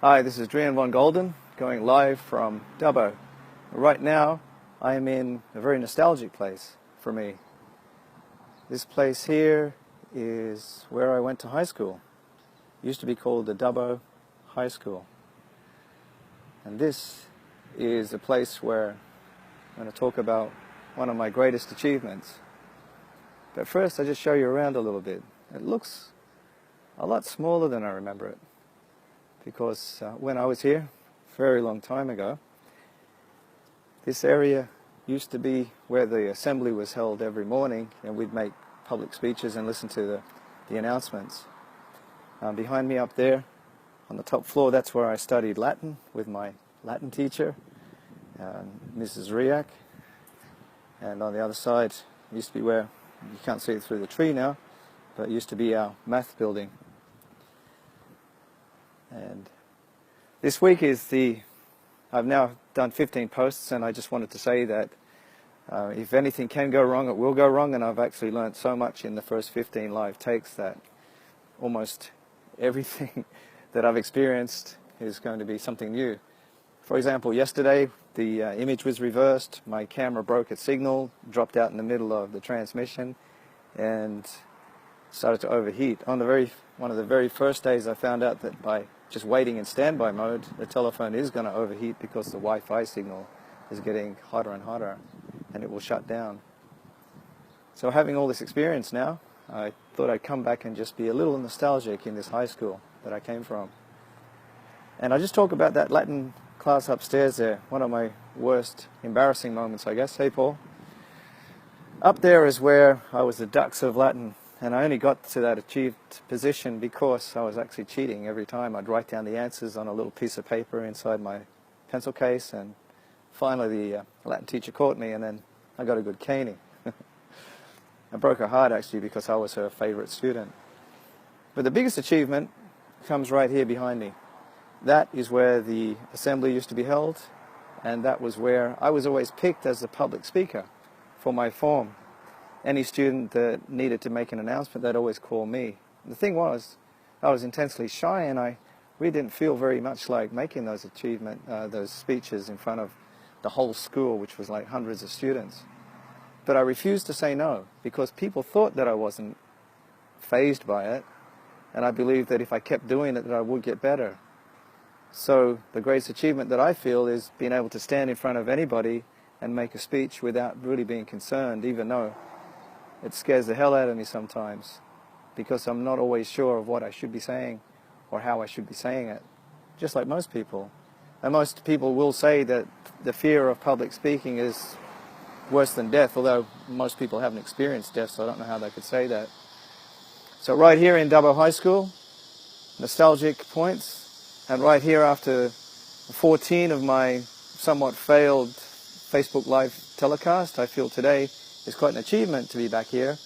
Hi, this is Drian von Golden, going live from Dubbo. Right now, I am in a very nostalgic place for me. This place here is where I went to high school. It used to be called the Dubbo High School. And this is a place where I'm going to talk about one of my greatest achievements. But first, I just show you around a little bit. It looks a lot smaller than I remember it. Because when I was here, a very long time ago, this area used to be where the assembly was held every morning, and we'd make public speeches and listen to the announcements. Behind me up there, on the top floor, that's where I studied Latin with my Latin teacher, Mrs. Riak. And on the other side, used to be where, you can't see it through the tree now, but it used to be our math building. And this week I've now done 15 posts, and I just wanted to say that if anything can go wrong, it will go wrong, and I've actually learned so much in the first 15 live takes that almost everything that I've experienced is going to be something new. For example, yesterday the image was reversed, my camera broke its signal, dropped out in the middle of the transmission, and started to overheat. On one of the very first days, I found out that by just waiting in standby mode, the telephone is going to overheat because the Wi-Fi signal is getting hotter and hotter, and it will shut down. So having all this experience now, I thought I'd come back and just be a little nostalgic in this high school that I came from. And I just talk about that Latin class upstairs there, one of my worst embarrassing moments, I guess. Hey, Paul. Up there is where I was the dux of Latin. And I only got to that achieved position because I was actually cheating every time. I'd write down the answers on a little piece of paper inside my pencil case, and finally the Latin teacher caught me, and then I got a good caning. I broke her heart, actually, because I was her favorite student. But the biggest achievement comes right here behind me. That is where the assembly used to be held, and that was where I was always picked as the public speaker for my form. Any student that needed to make an announcement, they'd always call me. The thing was, I was intensely shy, and I really didn't feel very much like making those speeches in front of the whole school, which was like hundreds of students. But I refused to say no, because people thought that I wasn't fazed by it, and I believed that if I kept doing it, that I would get better. So the greatest achievement that I feel is being able to stand in front of anybody and make a speech without really being concerned, even though it scares the hell out of me sometimes, because I'm not always sure of what I should be saying or how I should be saying it, just like most people. And most people will say that the fear of public speaking is worse than death, although most people haven't experienced death, so I don't know how they could say that. So right here in Dubbo High School, nostalgic points, and right here after 14 of my somewhat failed Facebook Live telecast, I feel today it's quite an achievement to be back here,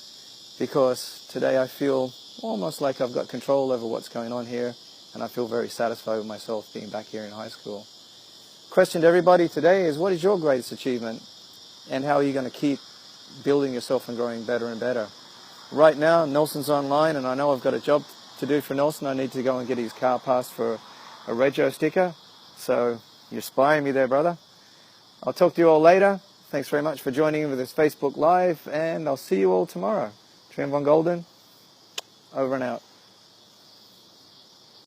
because today I feel almost like I've got control over what's going on here, and I feel very satisfied with myself being back here in high school. Question to everybody today is, what is your greatest achievement, and how are you going to keep building yourself and growing better and better? Right now, Nelson's online, and I know I've got a job to do for Nelson. I need to go and get his car passed for a rego sticker, so you're spying me there, brother. I'll talk to you all later. Thanks very much for joining in with this Facebook Live, and I'll see you all tomorrow. Drian von Golden, over and out.